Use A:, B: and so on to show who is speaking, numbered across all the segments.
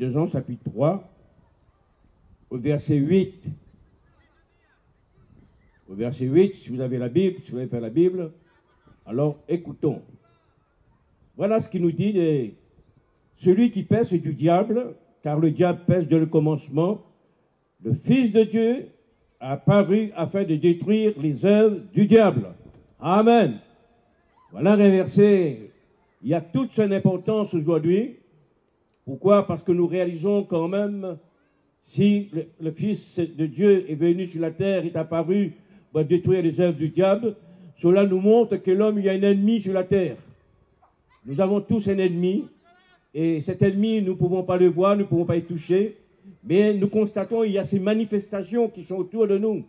A: 2 Jean, chapitre 3, au verset 8. Au verset 8, si vous avez la Bible, si vous n'avez pas la Bible, alors écoutons. Voilà ce qu'il nous dit. Celui qui pèse est du diable, car le diable pèse dès le commencement. Le Fils de Dieu a apparu afin de détruire les œuvres du diable. Amen. Voilà un verset. Il y a toute son importance aujourd'hui. Pourquoi? Parce que nous réalisons quand même, si le Fils de Dieu est venu sur la terre, est apparu pour détruire les œuvres du diable, cela nous montre que l'homme, il y a un ennemi sur la terre. Nous avons tous un ennemi, et cet ennemi, nous ne pouvons pas le voir, nous ne pouvons pas y toucher, mais nous constatons qu'il y a ces manifestations qui sont autour de nous.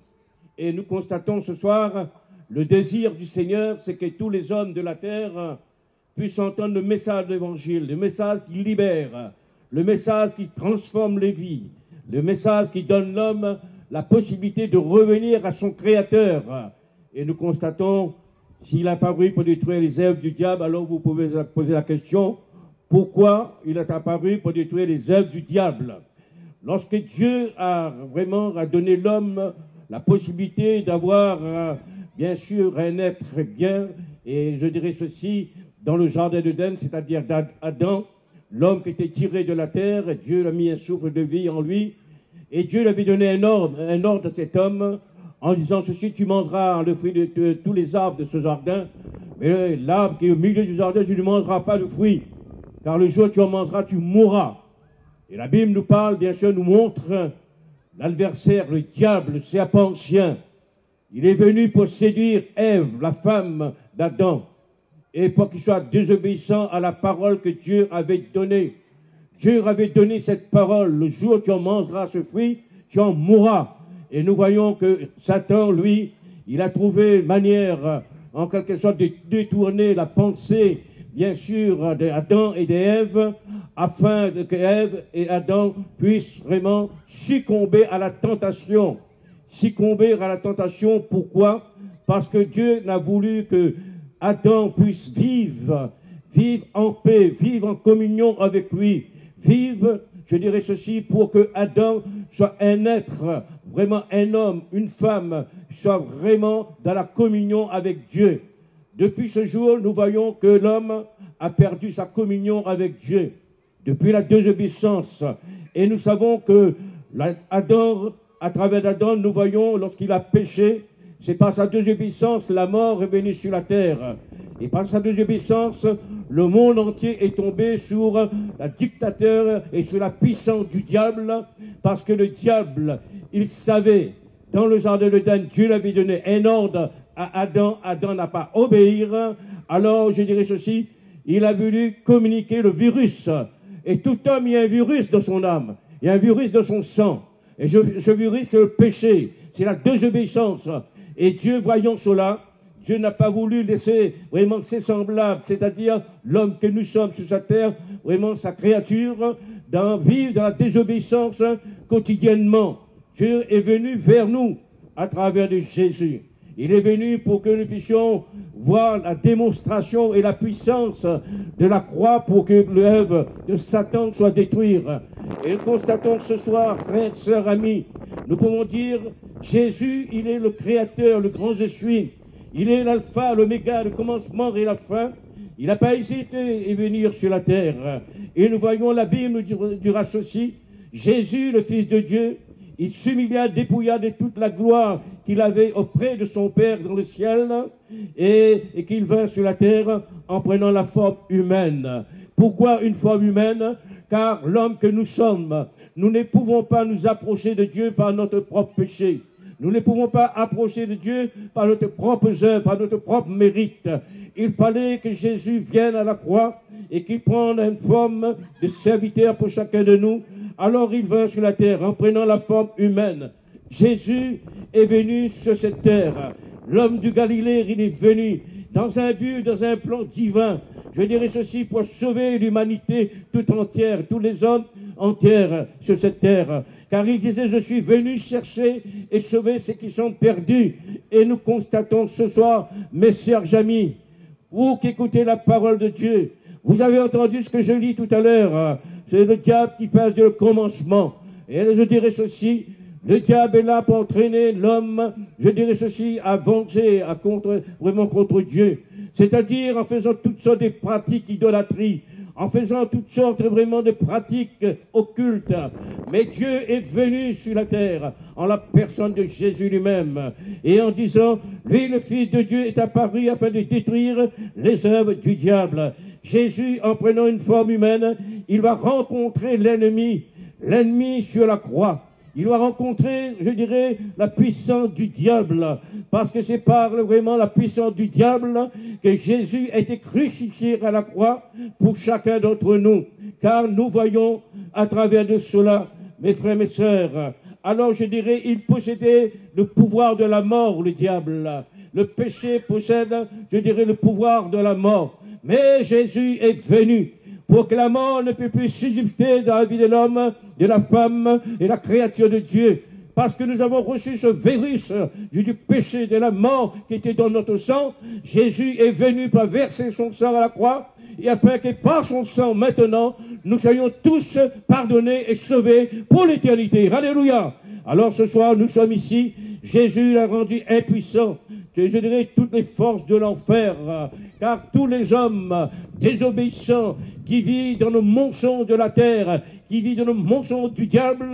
A: Et nous constatons ce soir, le désir du Seigneur, c'est que tous les hommes de la terre puissent entendre le message de l'Évangile, le message qui libère, le message qui transforme les vies, le message qui donne l'homme la possibilité de revenir à son Créateur. Et nous constatons, s'il a apparu pour détruire les œuvres du diable, alors vous pouvez poser la question, pourquoi il est apparu pour détruire les œuvres du diable? Lorsque Dieu a vraiment donné l'homme la possibilité d'avoir, bien sûr, un être bien, et je dirais ceci, dans le jardin d'Éden, c'est-à-dire d'Adam, l'homme qui était tiré de la terre, Dieu a mis un souffle de vie en lui, et Dieu lui avait donné un ordre à cet homme, en disant ceci, tu mangeras le fruit de tous les arbres de ce jardin, mais l'arbre qui est au milieu du jardin, tu ne mangeras pas de fruit, car le jour où tu en mangeras, tu mourras. Et la Bible nous parle, bien sûr, nous montre l'adversaire, le diable, le serpent ancien. Il est venu pour séduire Ève, la femme d'Adam, et pour qu'il soit désobéissant à la parole que Dieu avait donnée. Dieu avait donné cette parole, le jour où tu en mangeras ce fruit, tu en mourras. Et nous voyons que Satan, lui, il a trouvé une manière, en quelque sorte, de détourner la pensée, bien sûr, d'Adam et d'Ève, afin que Ève et Adam puissent vraiment succomber à la tentation. Succomber à la tentation, pourquoi? Parce que Dieu n'a voulu que Adam puisse vivre en paix, vivre en communion avec lui, vivre, je dirais ceci, pour que Adam soit un être, vraiment un homme, une femme, soit vraiment dans la communion avec Dieu. Depuis ce jour, nous voyons que l'homme a perdu sa communion avec Dieu, depuis la désobéissance. Et nous savons que Adam, à travers Adam, nous voyons, lorsqu'il a péché, c'est par sa désobéissance, la mort est venue sur la terre. Et par sa désobéissance, le monde entier est tombé sur la dictateur et sur la puissance du diable, parce que le diable, il savait, dans le jardin d'Éden, Dieu lui avait donné un ordre à Adam, Adam n'a pas obéi, alors je dirais ceci, il a voulu communiquer le virus. Et tout homme, il y a un virus dans son âme, il y a un virus dans son sang. Et ce virus, c'est le péché, c'est la désobéissance. Et Dieu, voyant cela, Dieu n'a pas voulu laisser vraiment ses semblables, c'est-à-dire l'homme que nous sommes sur sa terre, vraiment sa créature, vivre dans la désobéissance quotidiennement. Dieu est venu vers nous à travers de Jésus. Il est venu pour que nous puissions voir la démonstration et la puissance de la croix pour que l'œuvre de Satan soit détruite. Et nous constatons ce soir, frères, sœurs, amis, nous pouvons dire, Jésus, il est le Créateur, le grand je suis. Il est l'alpha, l'oméga, le commencement et la fin. Il n'a pas hésité à venir sur la terre. Et nous voyons la Bible nous dira ceci, Jésus, le Fils de Dieu, il s'humilia, dépouilla de toute la gloire qu'il avait auprès de son Père dans le ciel et qu'il vint sur la terre en prenant la forme humaine. Pourquoi une forme humaine? Car l'homme que nous sommes, nous ne pouvons pas nous approcher de Dieu par notre propre péché. Nous ne pouvons pas approcher de Dieu par notre propre œuvre, par notre propre mérite. Il fallait que Jésus vienne à la croix et qu'il prenne une forme de serviteur pour chacun de nous. Alors il vint sur la terre en prenant la forme humaine. Jésus est venu sur cette terre. L'homme du Galilée, il est venu dans un but, dans un plan divin. Je dirais ceci pour sauver l'humanité toute entière, tous les hommes entiers sur cette terre. Car il disait, je suis venu chercher et sauver ceux qui sont perdus. Et nous constatons ce soir, mes chers amis, vous qui écoutez la parole de Dieu, vous avez entendu ce que je lis tout à l'heure. c'est le diable qui passe dès le commencement. Et je dirais ceci, le diable est là pour entraîner l'homme, je dirais ceci, à avancer, vraiment contre Dieu. C'est-à-dire en faisant toutes sortes de pratiques d'idolâtrie, en faisant toutes sortes vraiment de pratiques occultes. Mais Dieu est venu sur la terre en la personne de Jésus lui-même et en disant, lui le Fils de Dieu est apparu afin de détruire les œuvres du diable. Jésus, en prenant une forme humaine, il va rencontrer l'ennemi sur la croix. Il va rencontrer, je dirais, la puissance du diable, parce que c'est par vraiment la puissance du diable que Jésus a été crucifié à la croix pour chacun d'entre nous. Car nous voyons à travers de cela, mes frères, mes sœurs, alors je dirais, il possédait le pouvoir de la mort, le diable. Le péché possède, je dirais, le pouvoir de la mort. Mais Jésus est venu pour que la mort ne puisse plus subsister dans la vie de l'homme, de la femme et de la créature de Dieu. Parce que nous avons reçu ce virus du péché, de la mort qui était dans notre sang. Jésus est venu pour verser son sang à la croix, et afin que par son sang, maintenant, nous soyons tous pardonnés et sauvés pour l'éternité. Alléluia! Alors ce soir, nous sommes ici. Jésus l'a rendu impuissant. Je dirais toutes les forces de l'enfer, car tous les hommes désobéissants qui vivent dans le mensonge de la terre, qui vivent dans le mensonge du diable,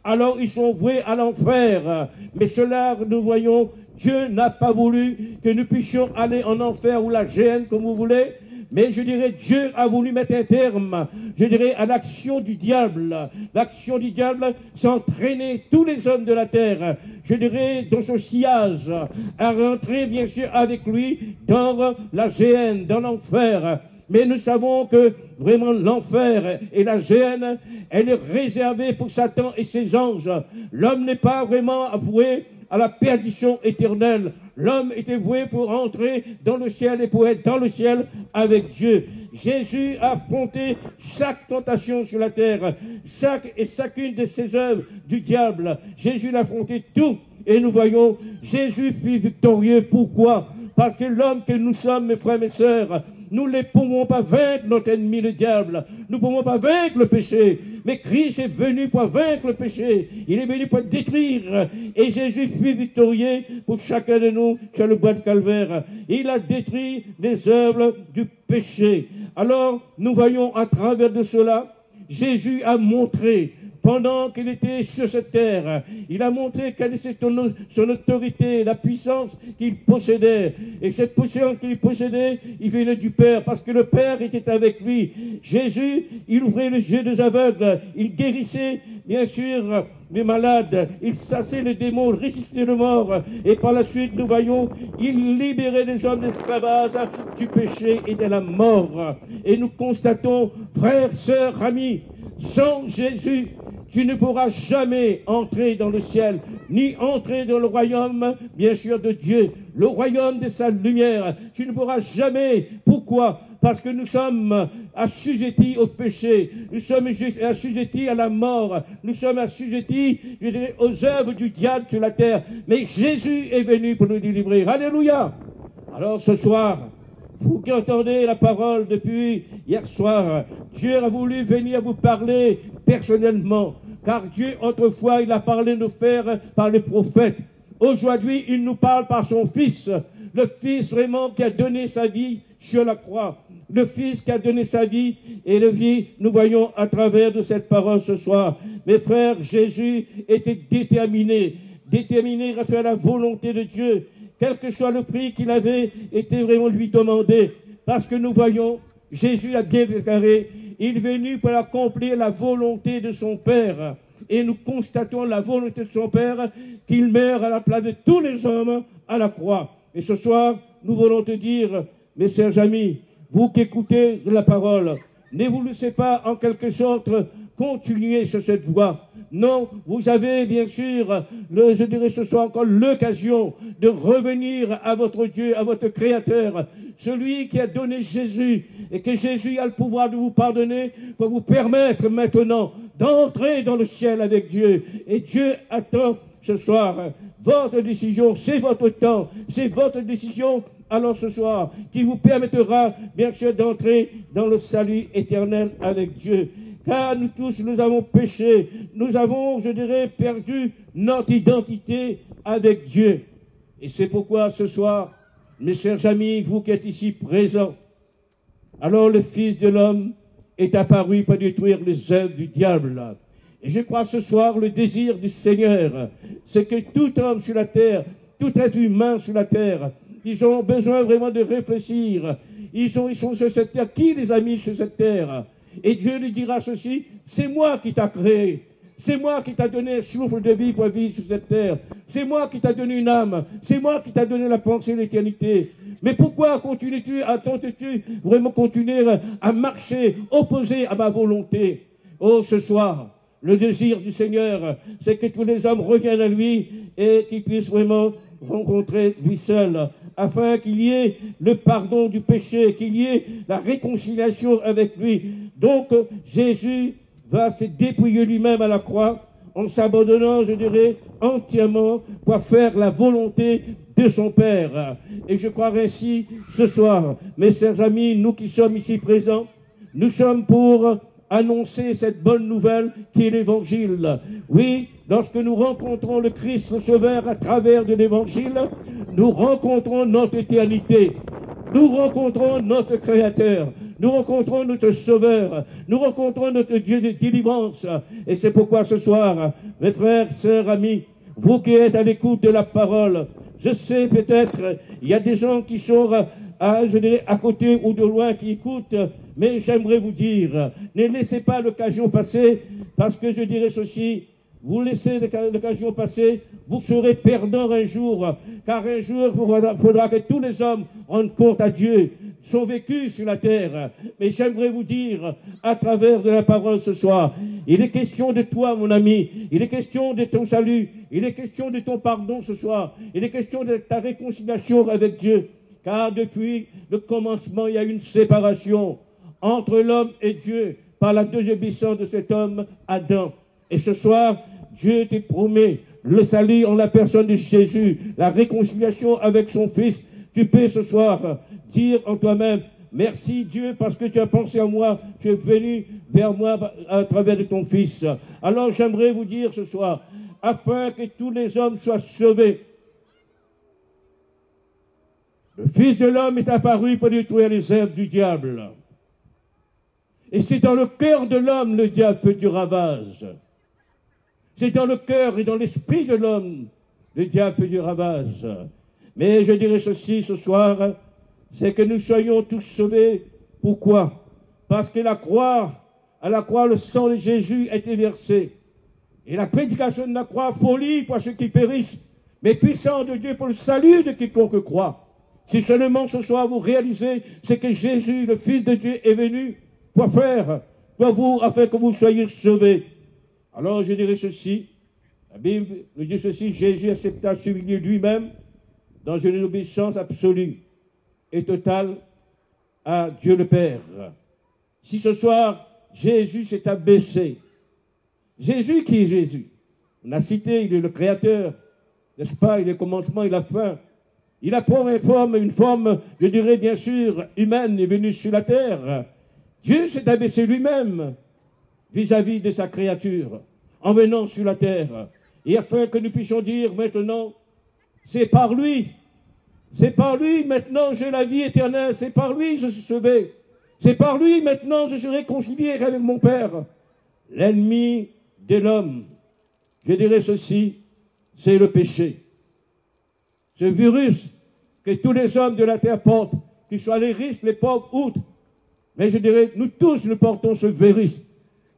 A: alors ils sont voués à l'enfer. Mais cela, nous voyons, Dieu n'a pas voulu que nous puissions aller en enfer ou la gêne, comme vous voulez. Mais je dirais, Dieu a voulu mettre un terme, je dirais, à l'action du diable. L'action du diable, c'est entraîner tous les hommes de la terre, je dirais, dans son sillage, à rentrer, bien sûr, avec lui dans la géhenne, dans l'enfer. Mais nous savons que vraiment l'enfer et la géhenne, elle est réservée pour Satan et ses anges. L'homme n'est pas vraiment voué à la perdition éternelle. L'homme était voué pour entrer dans le ciel et pour être dans le ciel avec Dieu. Jésus a affronté chaque tentation sur la terre, chaque et chacune de ses œuvres du diable. Jésus l'a affronté tout. Et nous voyons, Jésus fut victorieux. Pourquoi? Parce que l'homme que nous sommes, mes frères, mes sœurs, nous ne pouvons pas vaincre notre ennemi, le diable. Nous ne pouvons pas vaincre le péché. Mais Christ est venu pour vaincre le péché. Il est venu pour détruire. Et Jésus fut victorieux pour chacun de nous sur le bois de Calvaire. Il a détruit les œuvres du péché. Alors, nous voyons à travers de cela, Jésus a montré, pendant qu'il était sur cette terre, il a montré quelle était son autorité, la puissance qu'il possédait. Et cette puissance qu'il possédait, il venait du Père, parce que le Père était avec lui. Jésus, il ouvrait les yeux des aveugles, il guérissait, bien sûr, les malades, il chassait les démons, il ressuscitait les morts. Et par la suite, nous voyons, il libérait les hommes d'esclavage, du péché et de la mort. Et nous constatons, frères, sœurs, amis, sans Jésus, tu ne pourras jamais entrer dans le ciel, ni entrer dans le royaume, bien sûr, de Dieu, le royaume de sa lumière. Tu ne pourras jamais. Pourquoi? Parce que nous sommes assujettis au péché, nous sommes assujettis à la mort, nous sommes assujettis, je dirais, aux œuvres du diable sur la terre. Mais Jésus est venu pour nous délivrer. Alléluia! Alors ce soir, vous qui entendez la parole depuis hier soir, Dieu a voulu venir vous parler personnellement. Car Dieu, autrefois, il a parlé de nos pères par les prophètes. Aujourd'hui, il nous parle par son Fils. Le Fils vraiment qui a donné sa vie sur la croix. Le Fils qui a donné sa vie et le vie, nous voyons à travers de cette parole ce soir. Mes frères, Jésus était déterminé à faire la volonté de Dieu, quel que soit le prix qu'il avait été vraiment lui demandé. Parce que nous voyons, Jésus a bien déclaré, il est venu pour accomplir la volonté de son Père. Et nous constatons la volonté de son Père, qu'il meurt à la place de tous les hommes à la croix. Et ce soir, nous voulons te dire, mes chers amis, vous qui écoutez la parole, ne vous laissez pas en quelque sorte continuer sur cette voie. Non, vous avez bien sûr, je dirais ce soir encore, l'occasion de revenir à votre Dieu, à votre Créateur, celui qui a donné Jésus, et que Jésus a le pouvoir de vous pardonner pour vous permettre maintenant d'entrer dans le ciel avec Dieu. Et Dieu attend ce soir votre décision, c'est votre temps, c'est votre décision. Alors ce soir, qui vous permettra bien sûr d'entrer dans le salut éternel avec Dieu. car nous tous, nous avons péché. Nous avons, je dirais, perdu notre identité avec Dieu. Et c'est pourquoi ce soir, mes chers amis, vous qui êtes ici présents, alors le Fils de l'homme est apparu pour détruire les œuvres du diable. Et je crois ce soir, le désir du Seigneur, c'est que tout homme sur la terre, tout être humain sur la terre, ils ont besoin vraiment de réfléchir. Ils sont sur cette terre. Qui les a mis sur cette terre? Et Dieu lui dira ceci, c'est moi qui t'ai créé. C'est moi qui t'ai donné un souffle de vie pour vivre sur cette terre. C'est moi qui t'ai donné une âme. C'est moi qui t'ai donné la pensée de l'éternité. Mais pourquoi attends-tu vraiment continuer à marcher opposé à ma volonté? Oh, ce soir, le désir du Seigneur, c'est que tous les hommes reviennent à lui et qu'ils puissent vraiment rencontrer lui seul, afin qu'il y ait le pardon du péché, qu'il y ait la réconciliation avec lui. Donc, Jésus va se dépouiller lui-même à la croix, en s'abandonnant, je dirais, entièrement pour faire la volonté de son Père. Et je crois ainsi, ce soir, mes chers amis, nous qui sommes ici présents, nous sommes pour annoncer cette bonne nouvelle qui est l'Évangile. Oui, lorsque nous rencontrons le Christ, le Sauveur, à travers de l'Évangile, nous rencontrons notre éternité. Nous rencontrons notre Créateur. Nous rencontrons notre Sauveur. Nous rencontrons notre Dieu de délivrance. Et c'est pourquoi ce soir, mes frères, sœurs, amis, vous qui êtes à l'écoute de la parole, je sais peut-être, il y a des gens qui sont je dirais, à côté ou de loin qui écoutent, mais j'aimerais vous dire, ne laissez pas l'occasion passer, parce que je dirais ceci, vous laissez l'occasion passer, vous serez perdant un jour, car un jour, il faudra que tous les hommes rendent compte à Dieu, sont vécus sur la terre. Mais j'aimerais vous dire, à travers de la parole ce soir, il est question de toi, mon ami, il est question de ton salut, il est question de ton pardon ce soir, il est question de ta réconciliation avec Dieu. Car depuis le commencement, il y a une séparation entre l'homme et Dieu par la désobéissance de cet homme, Adam. Et ce soir, Dieu te promet le salut en la personne de Jésus, la réconciliation avec son Fils. Tu peux ce soir dire en toi-même, merci Dieu parce que tu as pensé à moi, tu es venu vers moi à travers de ton Fils. Alors j'aimerais vous dire ce soir, afin que tous les hommes soient sauvés, le Fils de l'homme est apparu pour détruire les œuvres du diable. Et c'est dans le cœur de l'homme le diable fait du ravage. C'est dans le cœur et dans l'esprit de l'homme le diable fait du ravage. Mais je dirais ceci ce soir, c'est que nous soyons tous sauvés. Pourquoi? Parce que à la croix, le sang de Jésus a été versé. Et la prédication de la croix, folie pour ceux qui périssent, mais puissant de Dieu pour le salut de quiconque croit. Si seulement ce soir vous réalisez ce que Jésus, le Fils de Dieu, est venu pour faire pour vous, afin que vous soyez sauvés. Alors je dirais ceci, la Bible nous dit ceci, Jésus accepta s'humilier lui-même dans une obéissance absolue et totale à Dieu le Père. Si ce soir, Jésus s'est abaissé, Jésus qui est Jésus? On a cité, il est le Créateur, n'est-ce pas? Il est le commencement et la fin. Il a pris une forme, je dirais bien sûr, humaine, est venu sur la terre. Dieu s'est abaissé lui-même vis-à-vis de sa créature, en venant sur la terre. Et afin que nous puissions dire maintenant, c'est par lui maintenant j'ai la vie éternelle, c'est par lui je suis sauvé. C'est par lui maintenant je suis réconcilié avec mon Père. L'ennemi de l'homme, je dirais ceci, c'est le péché. Ce virus que tous les hommes de la terre portent, qu'ils soient les riches, les pauvres, outre. Mais je dirais, nous tous nous portons ce virus.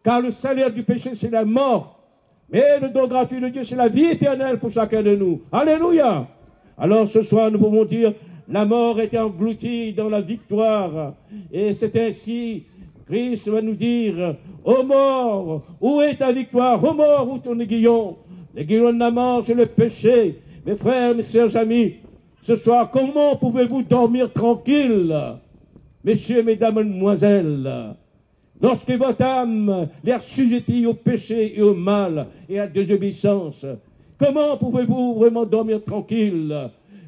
A: Car le salaire du péché, c'est la mort. Mais le don gratuit de Dieu, c'est la vie éternelle pour chacun de nous. Alléluia! Alors ce soir, nous pouvons dire, la mort est engloutie dans la victoire. Et c'est ainsi, Christ va nous dire, ô mort, où est ta victoire? Ô mort, où ton aiguillon? L'aiguillon de la mort, c'est le péché. Mes frères, mes chers amis, ce soir, comment pouvez-vous dormir tranquille, messieurs, mesdames, mademoiselles, lorsque votre âme est assujettie au péché et au mal et à la désobéissance? Comment pouvez-vous vraiment dormir tranquille?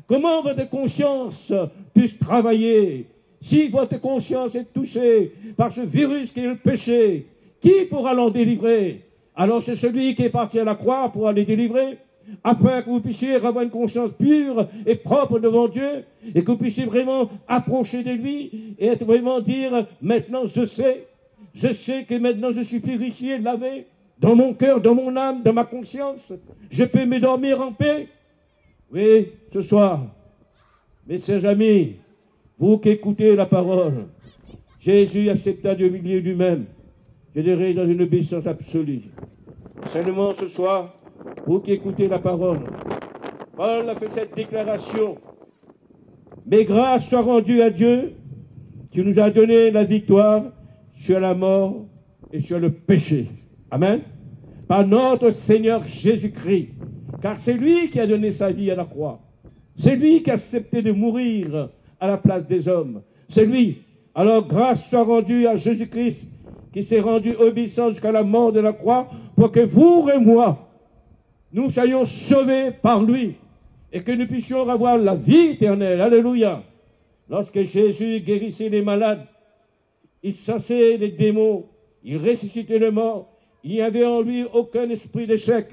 A: Comment votre conscience peut travailler si votre conscience est touchée par ce virus qui est le péché, qui pourra l'en délivrer? Alors c'est celui qui est parti à la croix pour les délivrer, afin que vous puissiez avoir une conscience pure et propre devant Dieu, et que vous puissiez vraiment approcher de lui, et être vraiment dire, maintenant je sais que maintenant je suis purifié, lavé, dans mon cœur, dans mon âme, dans ma conscience, je peux me dormir en paix. Oui, ce soir, mes chers amis, vous qui écoutez la parole, Jésus accepta de humilier lui-même, je dirais dans une obéissance absolue. Seulement ce soir, vous qui écoutez la parole, Paul a fait cette déclaration. Mais grâce soit rendue à Dieu, qui nous a donné la victoire sur la mort et sur le péché. Amen. Par notre Seigneur Jésus-Christ. Car c'est lui qui a donné sa vie à la croix. C'est lui qui a accepté de mourir à la place des hommes. C'est lui. Alors grâce soit rendue à Jésus-Christ, qui s'est rendu obéissant jusqu'à la mort de la croix, pour que vous et moi, nous soyons sauvés par lui, et que nous puissions avoir la vie éternelle. Alléluia. Lorsque Jésus guérissait les malades, il chassait les démons, il ressuscitait les morts, il n'y avait en lui aucun esprit d'échec.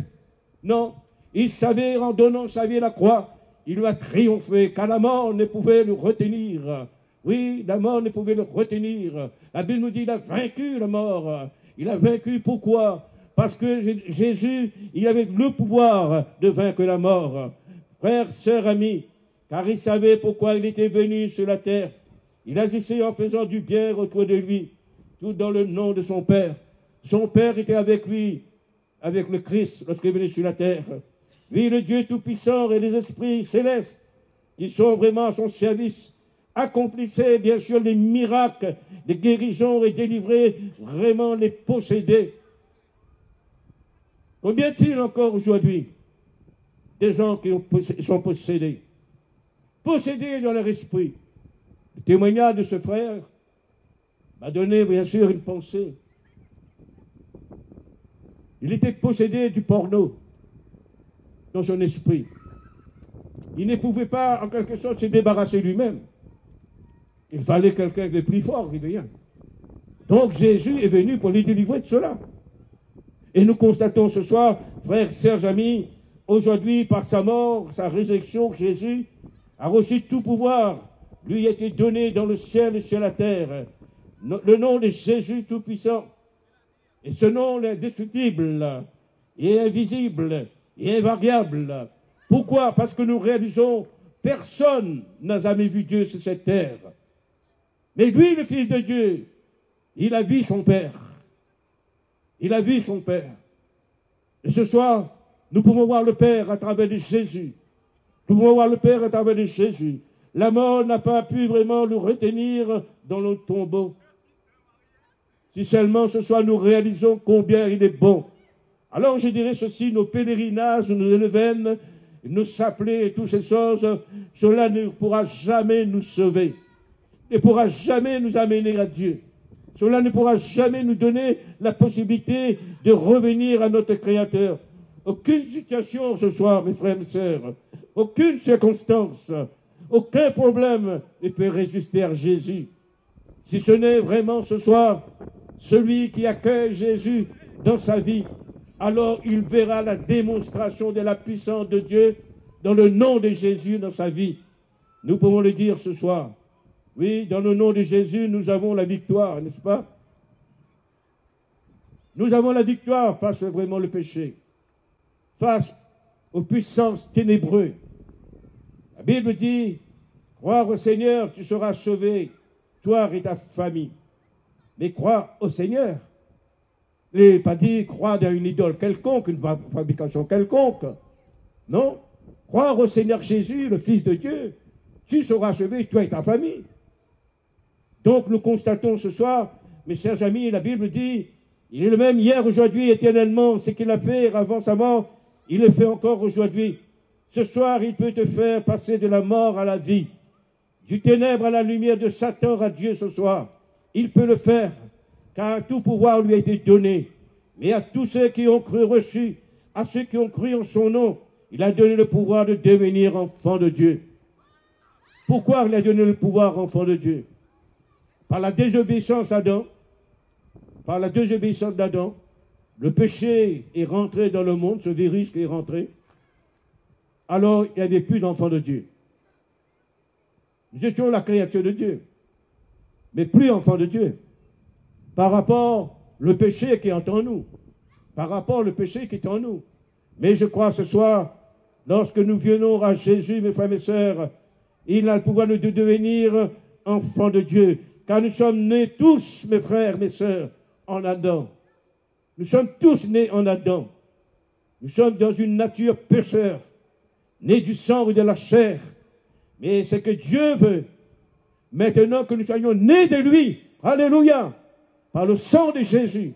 A: Non, il savait, en donnant sa vie à la croix, il lui a triomphé, car la mort ne pouvait le retenir. Oui, la mort ne pouvait le retenir. La Bible nous dit qu'il a vaincu la mort. Il a vaincu, pourquoi? Parce que Jésus, il avait le pouvoir de vaincre la mort. Frères, sœurs, amis, car il savait pourquoi il était venu sur la terre. Il agissait en faisant du bien autour de lui, tout dans le nom de son Père. Son Père était avec lui, avec le Christ, lorsqu'il est venu sur la terre. Lui, le Dieu Tout-Puissant et les esprits célestes, qui sont vraiment à son service, accomplissaient bien sûr les miracles, les guérisons et délivraient vraiment les possédés. Combien t-il encore aujourd'hui des gens qui sont possédés? Possédés dans leur esprit. Le témoignage de ce frère m'a donné bien sûr une pensée. Il était possédé du porno dans son esprit. Il ne pouvait pas en quelque sorte se débarrasser lui-même. Il fallait quelqu'un de plus fort qui vient. Donc Jésus est venu pour les délivrer de cela. Et nous constatons ce soir, frères, sœurs, amis, aujourd'hui, par sa mort, sa résurrection, Jésus a reçu tout pouvoir. Lui a été donné dans le ciel et sur la terre. Le nom de Jésus Tout-Puissant. Et ce nom est indestructible et invisible et invariable. Pourquoi? Parce que nous réalisons, personne n'a jamais vu Dieu sur cette terre. Mais lui, le Fils de Dieu, il a vu son Père. Il a vu son Père. Et ce soir, nous pouvons voir le Père à travers de Jésus. Nous pouvons voir le Père à travers de Jésus. La mort n'a pas pu vraiment le retenir dans le tombeau. Si seulement ce soir nous réalisons combien il est bon. Alors je dirais ceci, nos pèlerinages, nos neuvaines, nos chapelets et toutes ces choses, cela ne pourra jamais nous sauver. Ne pourra jamais nous amener à Dieu. Cela ne pourra jamais nous donner la possibilité de revenir à notre Créateur. Aucune situation ce soir, mes frères et sœurs, aucune circonstance, aucun problème ne peut résister à Jésus. Si ce n'est vraiment ce soir celui qui accueille Jésus dans sa vie, alors il verra la démonstration de la puissance de Dieu dans le nom de Jésus dans sa vie. Nous pouvons le dire ce soir. Oui, dans le nom de Jésus, nous avons la victoire, n'est-ce pas? Nous avons la victoire face vraiment le péché, face aux puissances ténébreuses. La Bible dit, croire au Seigneur, tu seras sauvé, toi et ta famille. Mais croire au Seigneur, il n'est pas dit croire dans une idole quelconque, une fabrication quelconque. Non, croire au Seigneur Jésus, le Fils de Dieu, tu seras sauvé, toi et ta famille. Donc nous constatons ce soir, mes chers amis, la Bible dit, il est le même hier, aujourd'hui, éternellement. Ce qu'il a fait avant sa mort, il le fait encore aujourd'hui. Ce soir, il peut te faire passer de la mort à la vie, du ténèbre à la lumière, de Satan à Dieu ce soir. Il peut le faire, car tout pouvoir lui a été donné. Mais à tous ceux qui ont cru reçu, à ceux qui ont cru en son nom, il a donné le pouvoir de devenir enfant de Dieu. Pourquoi il a donné le pouvoir enfant de Dieu? Par la désobéissance à Adam, par la désobéissance d'Adam, le péché est rentré dans le monde, ce virus qui est rentré, alors il n'y avait plus d'enfants de Dieu. Nous étions la créature de Dieu, mais plus enfants de Dieu. Par rapport au péché qui est en nous, par rapport au péché qui est en nous. Mais je crois ce soir, lorsque nous venons à Jésus, mes frères et mes sœurs, il a le pouvoir de devenir enfants de Dieu, car nous sommes nés tous, mes frères, mes sœurs, en Adam. Nous sommes tous nés en Adam. Nous sommes dans une nature pécheur, nés du sang et de la chair. Mais ce que Dieu veut, maintenant que nous soyons nés de lui, alléluia, par le sang de Jésus.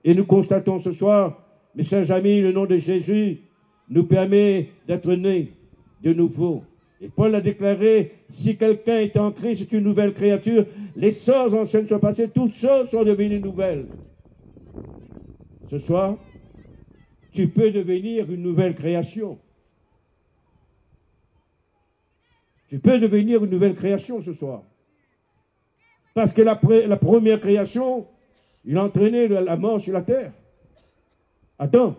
A: Et nous constatons ce soir, mes chers amis, le nom de Jésus nous permet d'être nés de nouveau. Et Paul a déclaré, si quelqu'un est en Christ, c'est une nouvelle créature. Les choses anciennes sont passées, toutes choses sont devenues nouvelles. Ce soir, tu peux devenir une nouvelle création. Tu peux devenir une nouvelle création ce soir. Parce que la première création, il a entraîné la mort sur la terre. Adam.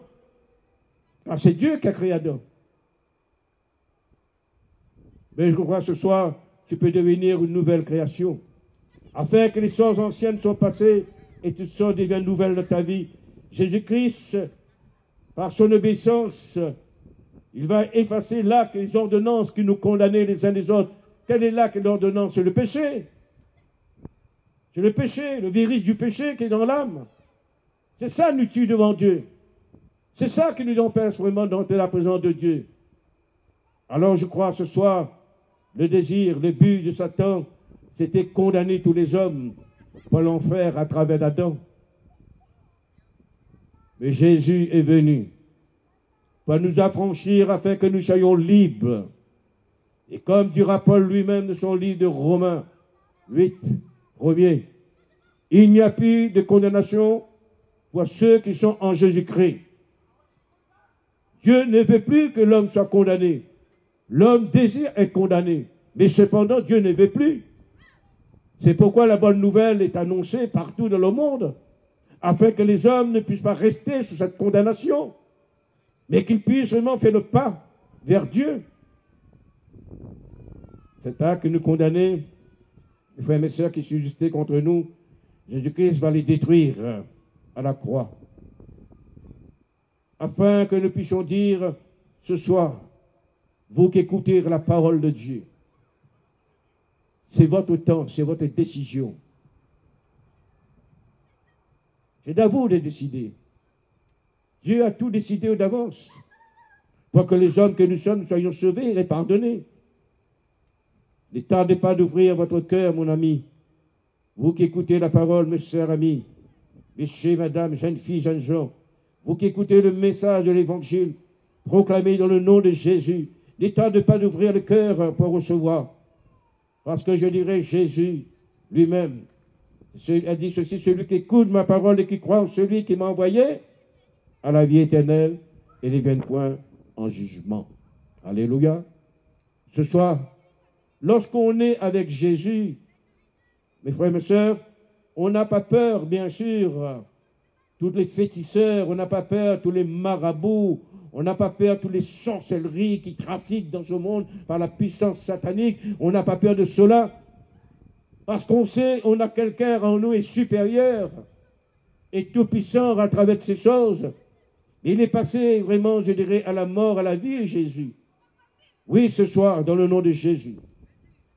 A: Car c'est Dieu qui a créé Adam. Mais je crois ce soir, tu peux devenir une nouvelle création. Afin que les choses anciennes soient passées et toutes choses deviennent nouvelles dans ta vie. Jésus-Christ, par son obéissance, il va effacer l'acte, les ordonnances qui nous condamnaient les uns les autres. Quel est l'acte et l'ordonnance? C'est le péché. C'est le péché, le virus du péché qui est dans l'âme. C'est ça nous tue devant Dieu. C'est ça qui nous empêche vraiment d'entrer la présence de Dieu. Alors je crois ce soir, le désir, le but de Satan, c'était condamner tous les hommes pour l'enfer à travers Adam. Mais Jésus est venu pour nous affranchir afin que nous soyons libres. Et comme dira Paul lui-même de son livre de Romains 8, premier, il n'y a plus de condamnation pour ceux qui sont en Jésus-Christ. Dieu ne veut plus que l'homme soit condamné. L'homme désire être condamné. Mais cependant, Dieu ne veut plus. C'est pourquoi la bonne nouvelle est annoncée partout dans le monde, afin que les hommes ne puissent pas rester sous cette condamnation, mais qu'ils puissent vraiment faire le pas vers Dieu. Cet acte nous condamner, les frères et mes sœurs qui subsistaient contre nous, Jésus-Christ va les détruire à la croix. Afin que nous puissions dire ce soir, vous qui écoutez la parole de Dieu, c'est votre temps, c'est votre décision. C'est à vous de décider. Dieu a tout décidé d'avance pour que les hommes que nous sommes soyons sauvés et pardonnés. Ne tardez pas d'ouvrir votre cœur, mon ami. Vous qui écoutez la parole, mes sœurs, amis, messieurs, madame, jeunes filles, jeunes gens, vous qui écoutez le message de l'évangile proclamé dans le nom de Jésus, ne tardez pas d'ouvrir le cœur pour recevoir. Parce que je dirais, Jésus lui-même a dit ceci, celui qui écoute ma parole et qui croit en celui qui m'a envoyé à la vie éternelle et ne vienne point en jugement. Alléluia. Ce soir, lorsqu'on est avec Jésus, mes frères et mes sœurs, on n'a pas peur, bien sûr, tous les féticheurs, on n'a pas peur, tous les marabouts, on n'a pas peur, toutes les sorcelleries qui trafiquent dans ce monde par la puissance satanique, on n'a pas peur de cela, parce qu'on sait, on a quelqu'un en nous est supérieur et tout-puissant à travers de ces choses. Il est passé vraiment, je dirais, à la mort, à la vie, Jésus. Oui, ce soir, dans le nom de Jésus,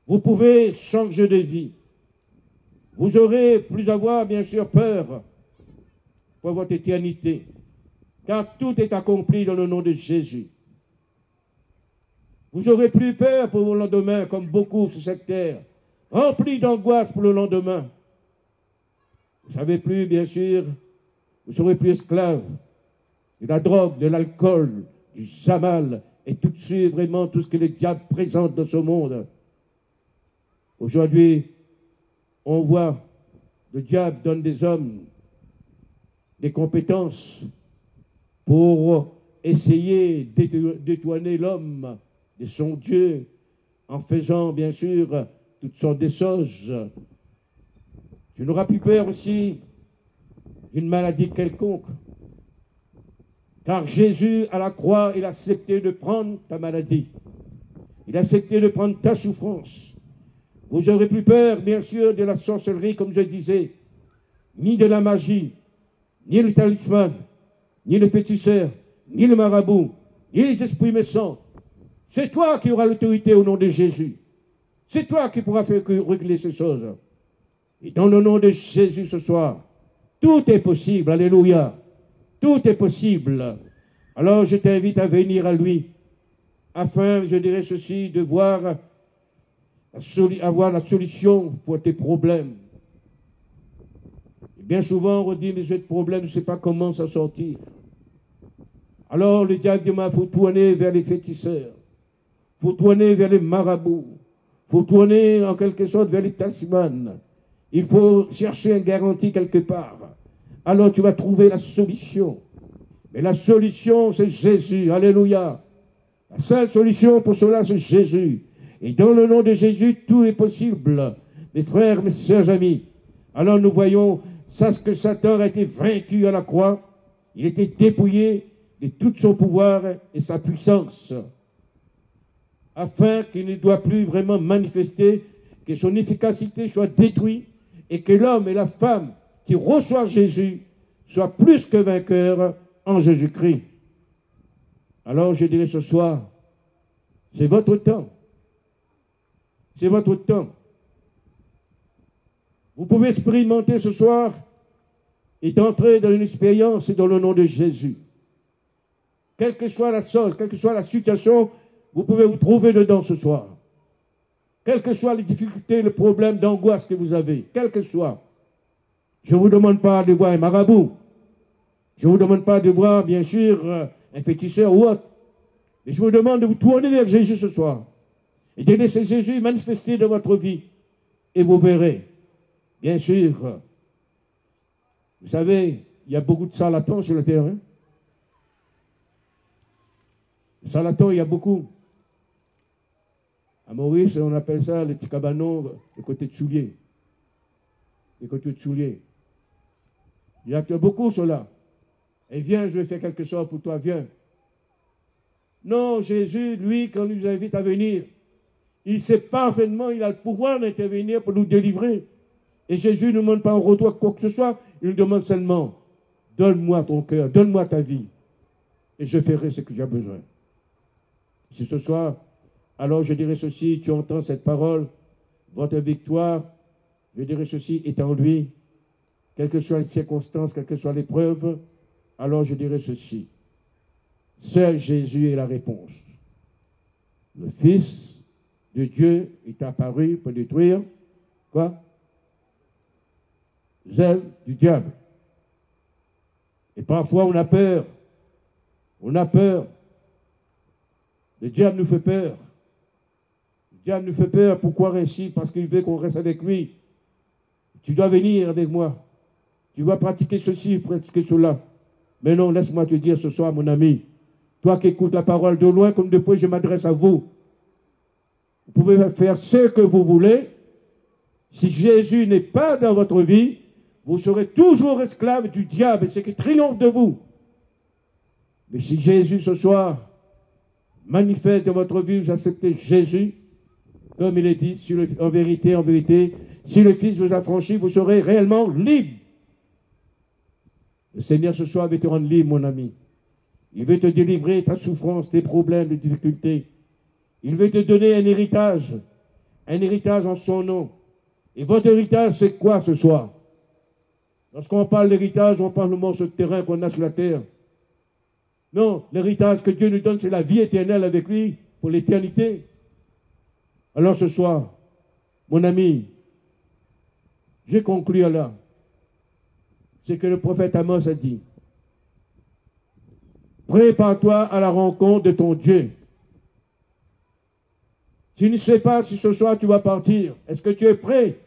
A: vous pouvez changer de vie. Vous aurez plus avoir, bien sûr, peur pour votre éternité, car tout est accompli dans le nom de Jésus. Vous aurez plus peur pour vos lendemains, comme beaucoup sur cette terre, remplis d'angoisse pour le lendemain. Vous ne savez plus, bien sûr, vous ne serez plus esclaves de la drogue, de l'alcool, du zamal, et tout ce, vraiment tout ce que le diable présente dans ce monde. Aujourd'hui, on voit le diable donne des hommes des compétences pour essayer de détourner l'homme de son Dieu en faisant, bien sûr, toutes sortes de choses. Tu n'auras plus peur aussi d'une maladie quelconque. Car Jésus, à la croix, il a accepté de prendre ta maladie. Il a accepté de prendre ta souffrance. Vous aurez plus peur, bien sûr, de la sorcellerie, comme je disais, ni de la magie, ni le talisman, ni le féticheur, ni le marabout, ni les esprits méchants. C'est toi qui auras l'autorité au nom de Jésus. C'est toi qui pourras faire régler ces choses. Et dans le nom de Jésus ce soir, tout est possible. Alléluia. Tout est possible. Alors je t'invite à venir à lui, afin, je dirais ceci, de voir, avoir la solution pour tes problèmes. Et bien souvent, on dit, mais ce problème, je ne sais pas comment s'en sortir. Alors le diable dit, il faut tourner vers les féticheurs. Il faut tourner vers les marabouts. Il faut tourner en quelque sorte vers les talismans. Il faut chercher une garantie quelque part. Alors tu vas trouver la solution. Mais la solution, c'est Jésus. Alléluia. La seule solution pour cela, c'est Jésus. Et dans le nom de Jésus, tout est possible. Mes frères, mes sœurs, amis. Alors nous voyons ça, ce que Satan a été vaincu à la croix. Il était dépouillé de tout son pouvoir et sa puissance, afin qu'il ne doit plus vraiment manifester, que son efficacité soit détruite et que l'homme et la femme qui reçoivent Jésus soient plus que vainqueurs en Jésus-Christ. Alors je dirais ce soir, c'est votre temps. C'est votre temps. Vous pouvez expérimenter ce soir et d'entrer dans une expérience dans le nom de Jésus. Quelle que soit la sorte, quelle que soit la situation, vous pouvez vous trouver dedans ce soir. Quelles que soient les difficultés, le problème d'angoisse que vous avez, quel que soit. Je ne vous demande pas de voir un marabout. Je ne vous demande pas de voir, bien sûr, un féticheur ou autre. Mais je vous demande de vous tourner vers Jésus ce soir. Et de laisser Jésus manifester dans votre vie. Et vous verrez. Bien sûr. Vous savez, il y a beaucoup de charlatans sur le terrain. Les charlatans, il y a beaucoup. À Maurice, on appelle ça le petit cabanon, le côté de soulier. Le côté de soulier. Il y a beaucoup cela. Et viens, je vais faire quelque chose pour toi, viens. Non, Jésus, lui, quand il nous invite à venir, il sait parfaitement, il a le pouvoir d'intervenir pour nous délivrer. Et Jésus ne nous demande pas en retour quoi que ce soit, il nous demande seulement, donne-moi ton cœur, donne-moi ta vie, et je ferai ce que tu as besoin. Si ce soir, alors je dirais ceci, tu entends cette parole, votre victoire, je dirais ceci, est en lui, quelles que soient les circonstances, quelle que soit l'épreuve, alors je dirais ceci. Seul Jésus est la réponse. Le Fils de Dieu est apparu pour détruire, quoi? Zèle du diable. Et parfois on a peur. On a peur. Le diable nous fait peur. Le diable nous fait peur. Pourquoi ainsi? Parce qu'il veut qu'on reste avec lui. Tu dois venir avec moi. Tu dois pratiquer ceci, pratiquer cela. Mais non, laisse-moi te dire ce soir, mon ami. Toi qui écoutes la parole de loin comme de près, je m'adresse à vous. Vous pouvez faire ce que vous voulez. Si Jésus n'est pas dans votre vie, vous serez toujours esclave du diable et c'est qui triomphe de vous. Mais si Jésus ce soir manifeste dans votre vie, vous acceptez Jésus, comme il est dit, en vérité, si le Fils vous a franchi, vous serez réellement libre. Le Seigneur ce soir veut te rendre libre, mon ami. Il veut te délivrer de ta souffrance, tes problèmes, tes difficultés. Il veut te donner un héritage en son nom. Et votre héritage, c'est quoi ce soir? Lorsqu'on parle d'héritage, on parle du morceau de terrain qu'on a sur la terre. Non, l'héritage que Dieu nous donne, c'est la vie éternelle avec lui pour l'éternité. Alors ce soir, mon ami, j'ai conclu là. C'est que le prophète Amos a dit. Prépare-toi à la rencontre de ton Dieu. Tu ne sais pas si ce soir tu vas partir. Est-ce que tu es prêt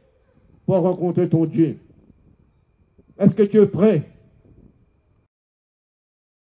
A: pour rencontrer ton Dieu? Est-ce que tu es prêt?